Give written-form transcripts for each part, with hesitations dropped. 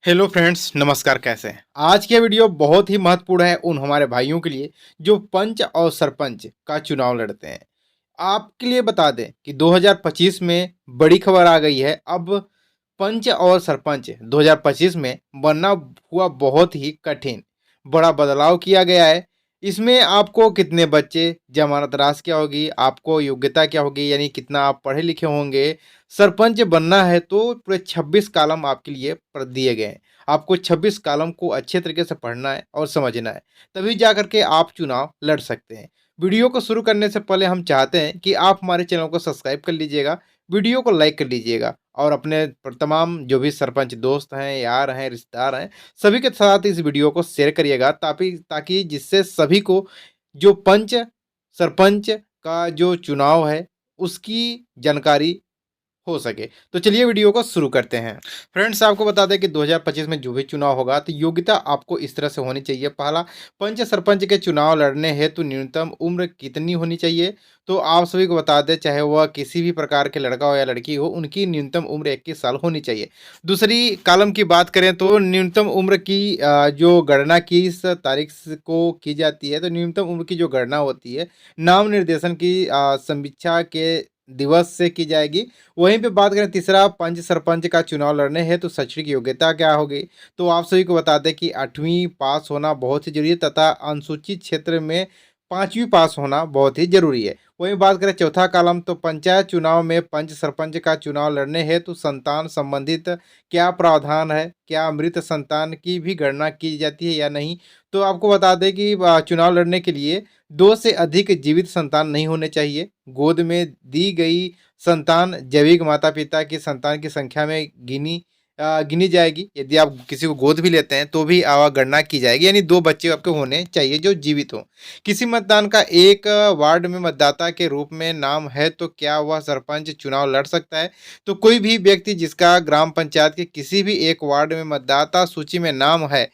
Hello friends, नमस्कार। कैसे हैं? आज की वीडियो बहुत ही महत्वपूर्ण है उन हमारे भाइयों के लिए जो पंच और सरपंच का चुनाव लड़ते हैं। आपके लिए बता दें कि 2025 में बड़ी खबर आ गई है। अब पंच और सरपंच 2025 में बनना हुआ बहुत ही कठिन। बड़ा बदलाव किया गया है। इसमें आपको कितने बच्चे, जमानत राशि क्या होगी, आपको योग्यता क्या होगी, यानी कितना आप पढ़े लिखे होंगे। सरपंच बनना है तो पूरे 26 कॉलम आपके लिए दिए गए हैं। आपको 26 कॉलम को अच्छे तरीके से पढ़ना है और समझना है, तभी जा करके आप चुनाव लड़ सकते हैं। वीडियो को शुरू करने से पहले हम चाहते हैं कि आप हमारे चैनल को सब्सक्राइब कर लीजिएगा, वीडियो को लाइक कर लीजिएगा और अपने तमाम जो भी सरपंच दोस्त हैं, यार हैं, रिश्तेदार हैं, सभी के साथ इस वीडियो को शेयर करिएगा ताकि ताकि जिससे सभी को जो पंच, सरपंच का जो चुनाव है, उसकी जानकारी हो सके। तो चलिए वीडियो को शुरू करते हैं। फ्रेंड्स, आपको बता दें कि 2025 में जो भी चुनाव होगा तो योग्यता आपको इस तरह से होनी चाहिए। पहला, पंच सरपंच के चुनाव लड़ने हेतु न्यूनतम उम्र कितनी होनी चाहिए? तो आप सभी को बता दें, चाहे वह किसी भी प्रकार के लड़का हो या लड़की हो, उनकी न्यूनतम उम्र 21 साल होनी चाहिए। दूसरी कॉलम की बात करें तो न्यूनतम उम्र की जो गणना किस तारीख को की जाती है, तो न्यूनतम उम्र की जो गणना होती है, नाम निर्देशन की समीक्षा के दिवस से की जाएगी। वहीं पे बात करें तीसरा, पंच सरपंच का चुनाव लड़ने है तो शैक्षणिक योग्यता क्या होगी? तो आप सभी को बता दें कि 8वीं पास होना बहुत ही जरूरी है तथा अनुसूचित क्षेत्र में 5वीं पास होना बहुत ही जरूरी है। वहीं बात करें चौथा कॉलम, तो पंचायत चुनाव में पंच सरपंच का चुनाव लड़ने है तो संतान संबंधित क्या प्रावधान है? क्या मृत संतान की भी गणना की जाती है या नहीं? तो आपको बता दें कि चुनाव लड़ने के लिए 2 से अधिक जीवित संतान नहीं होने चाहिए। गोद में दी गई संतान जैविक माता-पिता की संतान की संख्या में गिनी जाएगी। यदि आप किसी को गोद भी लेते हैं तो भी गणना की जाएगी, यानी 2 बच्चे आपके होने चाहिए जो जीवित हों। किसी मतदान का एक वार्ड में मतदाता के रूप में नाम है तो क्या वह सरपंच चुनाव लड़ सकता है? तो कोई भी व्यक्ति जिसका ग्राम पंचायत के किसी भी एक वार्ड में मतदाता सूची में नाम है,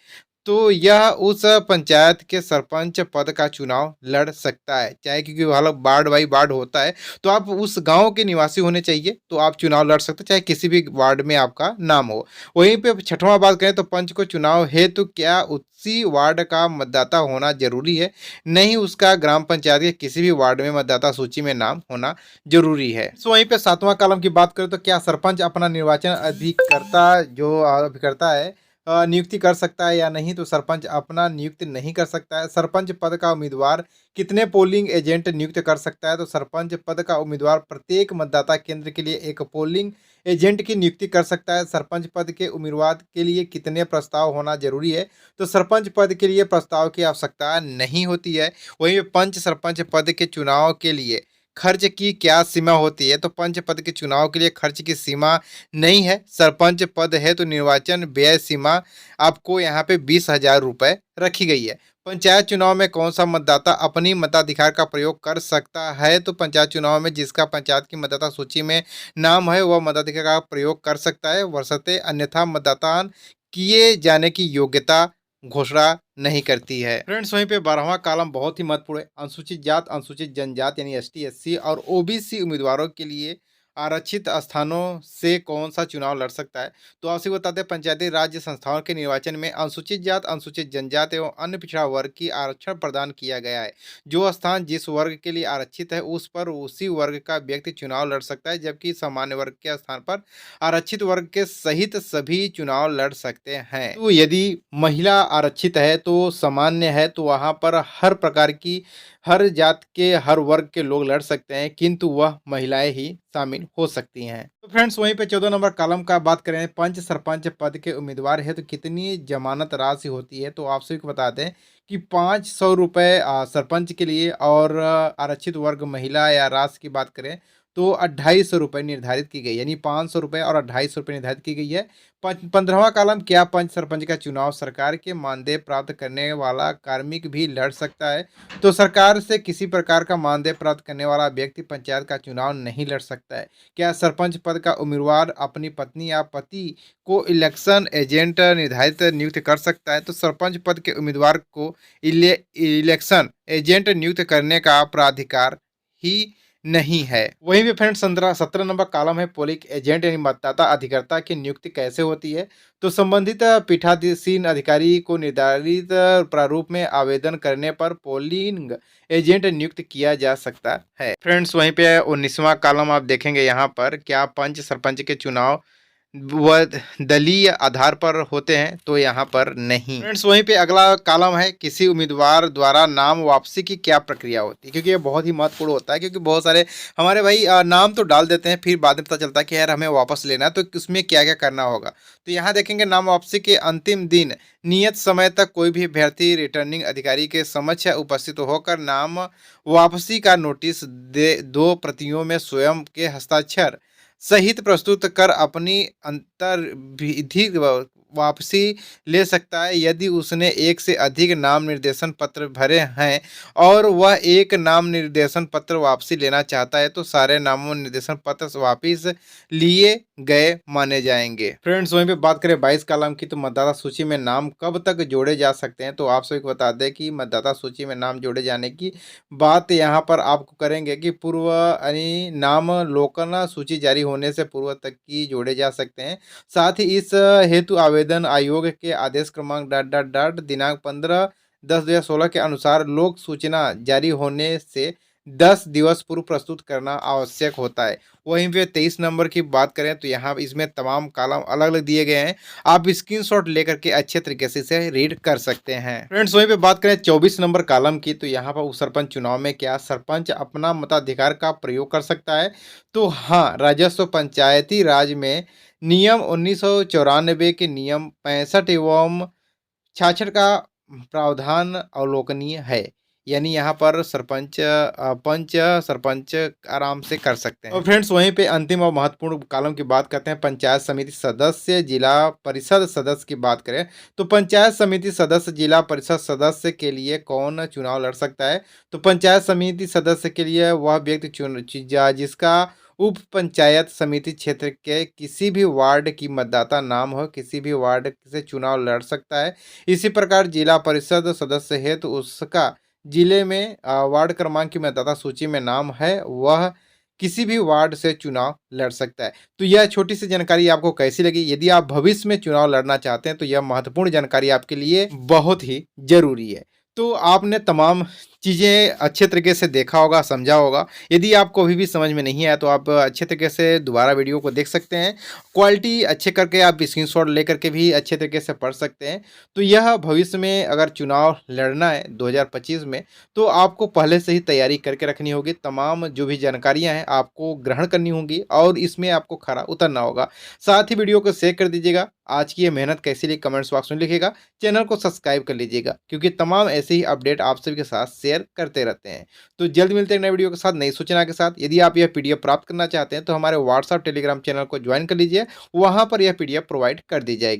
तो यह उस पंचायत के सरपंच पद का चुनाव लड़ सकता है। चाहे, क्योंकि वहाँ लोग वार्ड बाई वार्ड होता है, तो आप उस गाँव के निवासी होने चाहिए, तो आप चुनाव लड़ सकते हैं, चाहे किसी भी वार्ड में आपका नाम हो। वहीं पे छठवां बात करें तो पंच को चुनाव हेतु क्या उसी वार्ड का मतदाता होना ज़रूरी है? नहीं, उसका ग्राम पंचायत के किसी भी वार्ड में मतदाता सूची में नाम होना ज़रूरी है। सो वहीं पे सातवां कॉलम की बात करें तो क्या सरपंच अपना निर्वाचन अभिकर्ता है, नियुक्ति कर सकता है या नहीं? तो सरपंच अपना नियुक्त नहीं कर सकता है। सरपंच पद का उम्मीदवार कितने पोलिंग एजेंट नियुक्त कर सकता है? तो सरपंच पद का उम्मीदवार प्रत्येक मतदाता केंद्र के लिए एक पोलिंग एजेंट की नियुक्ति कर सकता है। सरपंच पद के उम्मीदवार के लिए कितने प्रस्ताव होना जरूरी है? तो सरपंच पद के लिए प्रस्ताव की आवश्यकता नहीं होती है। वहीं पंच सरपंच पद के चुनाव के लिए खर्च की क्या सीमा होती है? तो पंच पद के चुनाव के लिए खर्च की सीमा नहीं है। सरपंच पद है तो निर्वाचन व्यय सीमा आपको यहाँ पे 20,000 रुपये रखी गई है। पंचायत चुनाव में कौन सा मतदाता अपनी मताधिकार का प्रयोग कर सकता है? तो पंचायत चुनाव में जिसका पंचायत की मतदाता सूची में नाम है वह मताधिकार का प्रयोग कर सकता है, बशर्ते अन्यथा मतदान किए जाने की योग्यता घोषणा नहीं करती है। फ्रेंड्स, वहीं पे 12वां कॉलम बहुत ही महत्वपूर्ण है। अनुसूचित जात, अनुसूचित जनजात यानी एसटी, एससी और ओबीसी उम्मीदवारों के लिए आरक्षित स्थानों से कौन सा चुनाव लड़ सकता है? तो आपसे बताते हैं, पंचायती राज्य संस्थाओं के निर्वाचन में अनुसूचित जात, अनुसूचित जनजात एवं अन्य पिछड़ा वर्ग की आरक्षण प्रदान किया गया है। जो स्थान जिस वर्ग के लिए आरक्षित है उस पर उसी वर्ग का व्यक्ति चुनाव लड़ सकता है, जबकि सामान्य वर्ग के स्थान पर आरक्षित वर्ग के सहित सभी चुनाव लड़ सकते हैं। तो यदि महिला आरक्षित है तो सामान्य है, तो वहां पर हर प्रकार की, हर जात के, हर वर्ग के लोग लड़ सकते हैं, किंतु वह महिलाएं ही शामिल हो सकती हैं। तो फ्रेंड्स, वहीं पे 14 नंबर कॉलम का बात करें, पंच सरपंच पद के उम्मीदवार है तो कितनी जमानत राशि होती है? तो आप सभी को बता दें कि 500 रुपये सरपंच के लिए, और आरक्षित वर्ग महिला या राशि की बात करें तो 250 रुपये निर्धारित की गई, यानी 500 रुपये और 250 रुपये निर्धारित की गई है। 15वां कॉलम, क्या पंच सरपंच का चुनाव सरकार के मानदेय प्राप्त करने वाला कार्मिक भी लड़ सकता है? तो सरकार से किसी प्रकार का मानदेय प्राप्त करने वाला व्यक्ति पंचायत का चुनाव नहीं लड़ सकता है। क्या सरपंच पद का उम्मीदवार अपनी पत्नी या पति को इलेक्शन एजेंट निर्धारित नियुक्त कर सकता है? तो सरपंच पद के उम्मीदवार को इलेक्शन एजेंट नियुक्त करने का प्राधिकार ही नहीं है। वहीं पे फ्रेंड्स 17 नंबर कॉलम है पोलिंग एजेंट यानी मतदाता अधिकर्ता की नियुक्ति कैसे होती है। तो संबंधित पीठासीन अधिकारी को निर्धारित प्रारूप में आवेदन करने पर पोलिंग एजेंट नियुक्त किया जा सकता है। फ्रेंड्स वहीं पे 19वां कॉलम आप देखेंगे यहाँ पर क्या पंच सरपंच के चुनाव वह दलीय आधार पर होते हैं, तो यहाँ पर नहीं। फ्रेंड्स वहीं पे अगला कॉलम है किसी उम्मीदवार द्वारा नाम वापसी की क्या प्रक्रिया होती है, क्योंकि ये बहुत ही महत्वपूर्ण होता है। क्योंकि बहुत सारे हमारे भाई नाम तो डाल देते हैं, फिर बाद में पता चलता है कि यार हमें वापस लेना है, तो उसमें क्या क्या करना होगा। तो यहाँ देखेंगे नाम वापसी के अंतिम दिन नियत समय तक कोई भी अभ्यर्थी रिटर्निंग अधिकारी के समक्ष उपस्थित होकर नाम वापसी का नोटिस दे 2 प्रतियों में स्वयं के हस्ताक्षर सहित प्रस्तुत कर अपनी अंतर्विधि वापसी ले सकता है। यदि उसने एक से अधिक नाम निर्देशन पत्र भरे हैं और वह एक नाम निर्देशन पत्र वापसी लेना चाहता है, तो सारे नामों निर्देशन पत्र वापिस लिए गए माने जाएंगे। फ्रेंड्स वहीं पे बात करें 22 कॉलम की, तो मतदाता सूची में नाम कब तक जोड़े जा सकते हैं। तो आप सभी को बता दें कि मतदाता सूची में नाम जोड़े जाने की बात यहाँ पर आपको करेंगे कि पूर्व यानी नामांकन सूची जारी होने से पूर्व तक की जोड़े जा सकते हैं। साथ ही इस हेतु आवेदन आयोग के आदेश क्रमांक दिनांक 15/10/2016 के अनुसार लोक सूचना जारी होने से 10 दिवस पूर्व प्रस्तुत करना आवश्यक होता है। वहीं पे 23 नंबर की बात करें तो यहाँ इसमें तमाम कॉलम अलग अलग दिए गए हैं, आप स्क्रीनशॉट लेकर के अच्छे तरीके से इसे रीड कर सकते हैं। फ्रेंड्स वहीं पे बात करें 24 नंबर कॉलम की, तो यहाँ पर उप सरपंच चुनाव में क्या सरपंच अपना मताधिकार का प्रयोग कर सकता है। तो हाँ, राजस्व पंचायती राज में नियम 1994 के नियम 65 एवं 66 का प्रावधान अवलोकनीय है। यानी यहाँ पर पंच सरपंच आराम से कर सकते हैं। और फ्रेंड्स वहीं पे अंतिम और महत्वपूर्ण कॉलम की बात करते हैं पंचायत समिति सदस्य जिला परिषद सदस्य की बात करें, तो पंचायत समिति सदस्य जिला परिषद सदस्य के लिए कौन चुनाव लड़ सकता है। तो पंचायत समिति सदस्य के लिए वह व्यक्ति जिसका उप पंचायत समिति क्षेत्र के किसी भी वार्ड की मतदाता नाम हो, किसी भी वार्ड से चुनाव लड़ सकता है। इसी प्रकार जिला परिषद सदस्य है तो उसका जिले में वार्ड क्रमांक की मतदाता सूची में नाम है, वह किसी भी वार्ड से चुनाव लड़ सकता है। तो यह छोटी सी जानकारी आपको कैसी लगी। यदि आप भविष्य में चुनाव लड़ना चाहते हैं तो यह महत्वपूर्ण जानकारी आपके लिए बहुत ही जरूरी है। तो आपने तमाम चीज़ें अच्छे तरीके से देखा होगा, समझा होगा। यदि आपको अभी भी समझ में नहीं आया तो आप अच्छे तरीके से दोबारा वीडियो को देख सकते हैं। क्वालिटी अच्छे करके आप स्क्रीनशॉट लेकर के भी अच्छे तरीके से पढ़ सकते हैं। तो यह भविष्य में अगर चुनाव लड़ना है 2025 में, तो आपको पहले से ही तैयारी करके रखनी होगी। तमाम जो भी जानकारियाँ हैं आपको ग्रहण करनी होंगी और इसमें आपको खरा उतरना होगा। साथ ही वीडियो को शेयर कर दीजिएगा। आज की ये मेहनत कैसी लगी कमेंट्स बॉक्स में लिखिएगा। चैनल को सब्सक्राइब कर लीजिएगा, क्योंकि तमाम ऐसे ही अपडेट आप सभी के साथ शेयर करते रहते हैं। तो जल्द मिलते हैं नए वीडियो के साथ, नई सूचना के साथ। यदि आप यह पीडीएफ प्राप्त करना चाहते हैं तो हमारे व्हाट्सएप टेलीग्राम चैनल को ज्वाइन कर लीजिए, वहां पर यह पीडीएफ प्रोवाइड कर दी जाएगी।